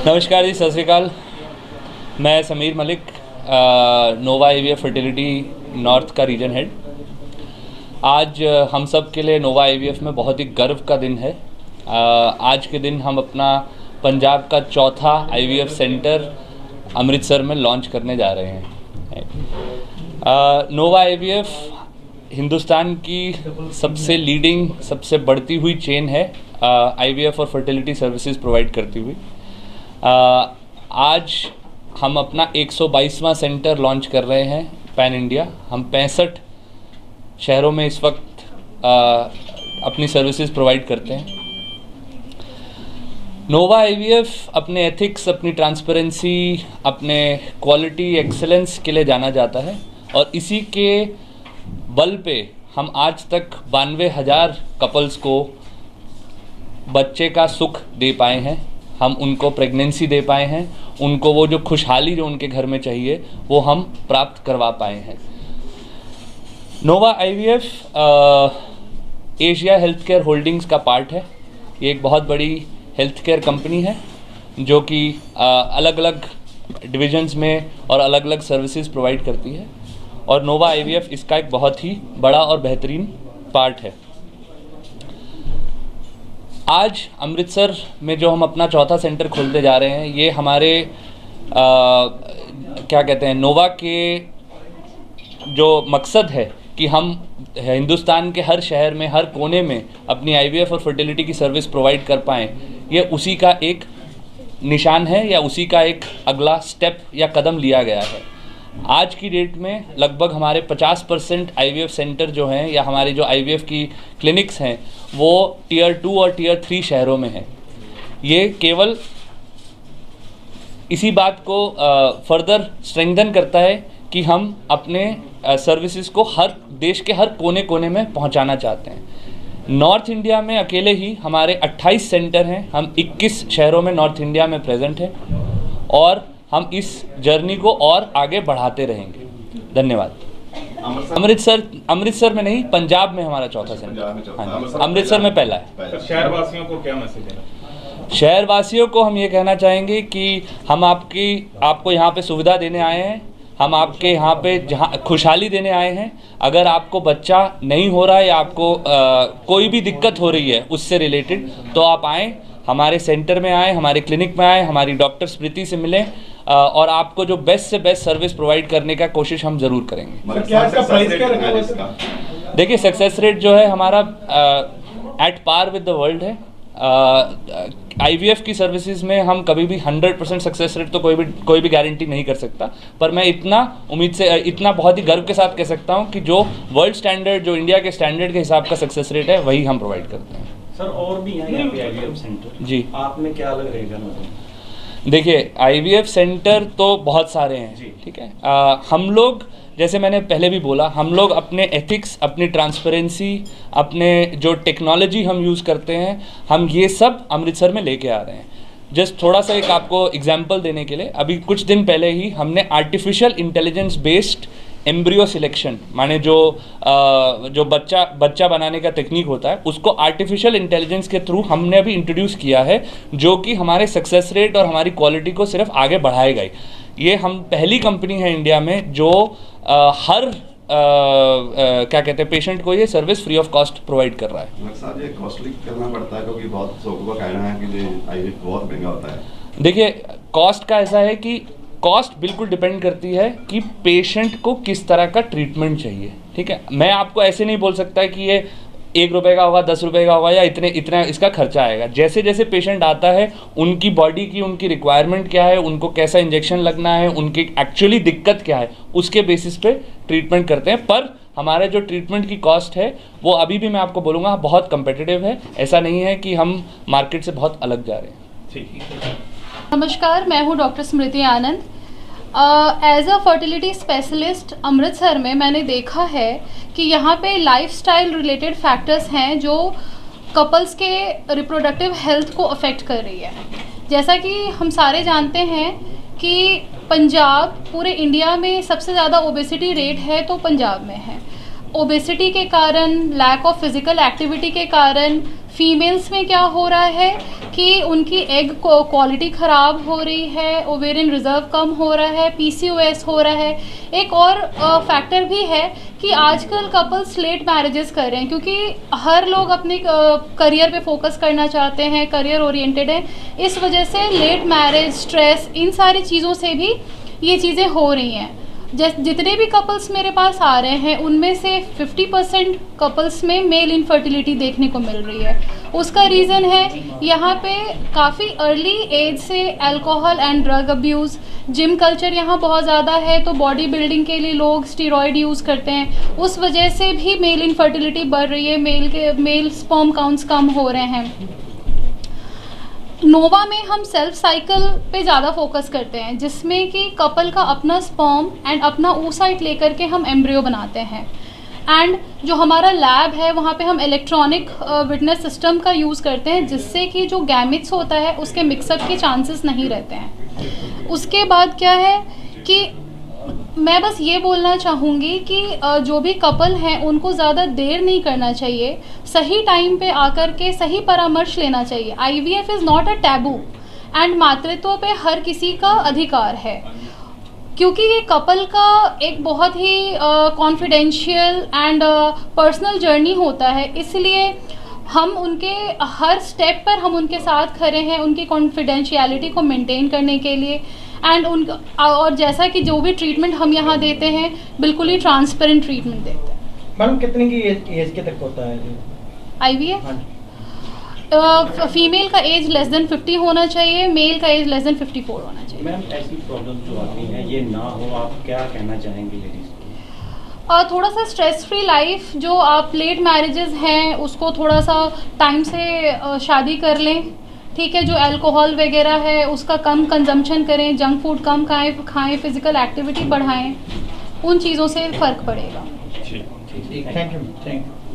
नमस्कार जी, सत श्री अकाल। मैं समीर मलिक, नोवा आईवीएफ फर्टिलिटी नॉर्थ का रीजन हेड। आज हम सब के लिए नोवा आईवीएफ में बहुत ही गर्व का दिन है। आज के दिन हम अपना पंजाब का चौथा आईवीएफ सेंटर अमृतसर में लॉन्च करने जा रहे हैं। नोवा आईवीएफ हिंदुस्तान की सबसे लीडिंग, सबसे बढ़ती हुई चेन है आईवीएफ और फर्टिलिटी सर्विसेज प्रोवाइड करती हुई। आज हम अपना 122वां सेंटर लॉन्च कर रहे हैं पैन इंडिया। हम 65 शहरों में इस वक्त अपनी सर्विसेज प्रोवाइड करते हैं। नोवा आईवीएफ अपने एथिक्स, अपनी ट्रांसपेरेंसी, अपने क्वालिटी एक्सेलेंस के लिए जाना जाता है और इसी के बल पे हम आज तक 92,000 कपल्स को बच्चे का सुख दे पाए हैं। हम उनको प्रेगनेंसी दे पाए हैं, उनको वो जो खुशहाली जो उनके घर में चाहिए वो हम प्राप्त करवा पाए हैं। Nova IVF Asia Health Care Holdings का पार्ट है। ये एक बहुत बड़ी हेल्थ केयर कंपनी है जो कि अलग अलग डिविजन्स में और अलग अलग सर्विसेज प्रोवाइड करती है और नोवा आईवीएफ इसका एक बहुत ही बड़ा और बेहतरीन पार्ट है। आज अमृतसर में जो हम अपना चौथा सेंटर खोलते जा रहे हैं, ये हमारे क्या कहते हैं, नोवा के जो मकसद है कि हम हिंदुस्तान के हर शहर में, हर कोने में अपनी आईवीएफ और फर्टिलिटी की सर्विस प्रोवाइड कर पाएँ, ये उसी का एक निशान है या उसी का एक अगला स्टेप या कदम लिया गया है। आज की डेट में लगभग हमारे 50% आईवीएफ सेंटर जो हैं या हमारी जो आईवीएफ की क्लिनिक्स हैं वो टियर 2 और टियर 3 शहरों में हैं। ये केवल इसी बात को फर्दर स्ट्रेंथन करता है कि हम अपने सर्विसेज को हर देश के हर कोने कोने में पहुंचाना चाहते हैं। नॉर्थ इंडिया में अकेले ही हमारे 28 सेंटर हैं। हम 21 शहरों में नॉर्थ इंडिया में प्रेजेंट हैं और हम इस जर्नी को और आगे बढ़ाते रहेंगे। धन्यवाद। अमृतसर में नहीं, पंजाब में हमारा चौथा सेंटर। हाँ, अमृतसर में पहला है। शहर वासियों को क्या मैसेज देना? शहर वासियों को हम ये कहना चाहेंगे कि हम आपको यहाँ पे सुविधा देने आए हैं। हम आपके यहाँ पे जहाँ खुशहाली देने आए हैं। अगर आपको बच्चा नहीं हो रहा है या आपको कोई भी दिक्कत हो रही है उससे रिलेटेड, तो आप आएँ, हमारे सेंटर में आएँ, हमारे क्लिनिक में आएँ, हमारी डॉक्टर स्मृति से मिलें और आपको जो बेस्ट से बेस्ट सर्विस प्रोवाइड करने का कोशिश हम ज़रूर करेंगे। देखिए, सक्सेस रेट जो है हमारा at par with the world है। आईवीएफ की सर्विसेज में हम कभी भी 100% सक्सेस रेट तो कोई भी गारंटी नहीं कर सकता, पर मैं इतना बहुत ही गर्व के साथ कह सकता हूं कि जो वर्ल्ड स्टैंडर्ड, जो इंडिया के स्टैंडर्ड के हिसाब का सक्सेस रेट है वही हम प्रोवाइड करते हैं। सर, और भी हैं यहाँ पे आईवीएफ सेंटर जी, आप में क्या अलग रहेगा? देखिए, आईवीएफ सेंटर तो बहुत सारे हैं, ठीक है। हम लोग, जैसे मैंने पहले भी बोला, हम लोग अपने एथिक्स, अपनी ट्रांसपेरेंसी, अपने जो टेक्नोलॉजी हम यूज़ करते हैं, हम ये सब अमृतसर में लेके आ रहे हैं। जस्ट थोड़ा सा एक आपको एग्जांपल देने के लिए, अभी कुछ दिन पहले ही हमने artificial intelligence based embryo selection, माने जो बच्चा बनाने का टेक्निक होता है, उसको आर्टिफिशियल इंटेलिजेंस के थ्रू हमने अभी इंट्रोड्यूस किया है, जो कि हमारे सक्सेस रेट और हमारी क्वालिटी को सिर्फ आगे बढ़ाएगा ही। ये हम पहली कंपनी है इंडिया में जो हर क्या कहते हैं, पेशेंट को ये service free of cost provide कर रहा है। ये कॉस्टली करना पड़ता है क्योंकि बहुत लोगों का कहना है कि ये आईवीएफ बहुत महंगा होता है। देखिए, कॉस्ट का ऐसा है कि कॉस्ट बिल्कुल डिपेंड करती है कि पेशेंट को किस तरह का ट्रीटमेंट चाहिए, ठीक है। मैं आपको ऐसे नहीं बोल सकता कि ये 1 रुपये का होगा, 10 रुपये का होगा या इतना इसका खर्चा आएगा। जैसे जैसे पेशेंट आता है, उनकी बॉडी की उनकी रिक्वायरमेंट क्या है, उनको कैसा इंजेक्शन लगना है, उनकी एक्चुअली दिक्कत क्या है, उसके बेसिस पे ट्रीटमेंट करते हैं। पर हमारे जो ट्रीटमेंट की कॉस्ट है वो अभी भी मैं आपको बोलूँगा बहुत कम्पिटिटिव है। ऐसा नहीं है कि हम मार्केट से बहुत अलग जा रहे हैं। ठीक है। नमस्कार, मैं हूँ doctor Smriti Anand. As a fertility specialist Amritsar में मैंने देखा है कि यहाँ पे लाइफस्टाइल रिलेटेड फैक्टर्स हैं जो कपल्स के रिप्रोडक्टिव हेल्थ को अफेक्ट कर रही है। जैसा कि हम सारे जानते हैं कि पंजाब पूरे इंडिया में सबसे ज़्यादा ओबेसिटी रेट है तो पंजाब में है। ओबेसिटी के कारण, लैक ऑफ फिजिकल एक्टिविटी के कारण फीमेल्स में क्या हो रहा है कि उनकी एग क्वालिटी ख़राब हो रही है, ओवेरियन रिजर्व कम हो रहा है, PCOS हो रहा है। एक और फैक्टर भी है कि आजकल कपल्स लेट मैरिजेस कर रहे हैं क्योंकि हर लोग अपने करियर पे फोकस करना चाहते हैं, करियर ओरिएंटेड हैं। इस वजह से लेट मैरिज, स्ट्रेस, इन सारी चीज़ों से भी ये चीज़ें हो रही हैं। जितने भी कपल्स मेरे पास आ रहे हैं उनमें से 50% कपल्स में मेल इनफर्टिलिटी देखने को मिल रही है। उसका रीज़न है यहाँ पे काफ़ी अर्ली एज से alcohol and drug abuse, gym culture यहाँ बहुत ज़्यादा है, तो बॉडी बिल्डिंग के लिए लोग स्टीरॉयड यूज़ करते हैं, उस वजह से भी मेल इनफर्टिलिटी बढ़ रही है, मेल स्पर्म काउंट्स कम हो रहे हैं। नोवा में हम सेल्फ साइकिल पे ज़्यादा फोकस करते हैं जिसमें कि कपल का अपना स्पर्म एंड अपना oocyte लेकर के हम एम्ब्रियो बनाते हैं। एंड जो हमारा लैब है वहाँ पे हम इलेक्ट्रॉनिक विटनेस सिस्टम का यूज़ करते हैं जिससे कि जो गैमेट्स होता है उसके मिक्सअप के चांसेस नहीं रहते हैं। उसके बाद क्या है कि मैं बस ये बोलना चाहूँगी कि जो भी कपल हैं उनको ज़्यादा देर नहीं करना चाहिए, सही टाइम पे आकर के सही परामर्श लेना चाहिए। IVF is not a taboo and मातृत्व पे हर किसी का अधिकार है क्योंकि ये कपल का एक बहुत ही कॉन्फिडेंशियल एंड पर्सनल जर्नी होता है, इसलिए हम उनके हर स्टेप पर हम उनके साथ खड़े हैं उनकी कॉन्फिडेंशियलिटी को मेंटेन करने के लिए। एंड और जैसा कि जो भी ट्रीटमेंट हम यहाँ देते हैं बिल्कुल ही ट्रांसपेरेंट ट्रीटमेंट देते हैं। मैडम कितने की एज के तक होता है IVF? फीमेल का एज लेस देन 50 होना चाहिए, मेल का एज लेस देन 54 होना चाहिए। मैम ऐसी प्रॉब्लम जो आती है ये ना हो, आप क्या कहना चाहेंगे लेडीज़ को? थोड़ा सा स्ट्रेस फ्री लाइफ, जो आप लेट मैरिजेस हैं उसको थोड़ा सा टाइम से शादी कर लें, ठीक है। जो अल्कोहल वगैरह है उसका कम कंजम्पशन करें, जंक फूड कम खाएं, फिजिकल एक्टिविटी बढ़ाएं, उन चीज़ों से फ़र्क पड़ेगा। Thank you.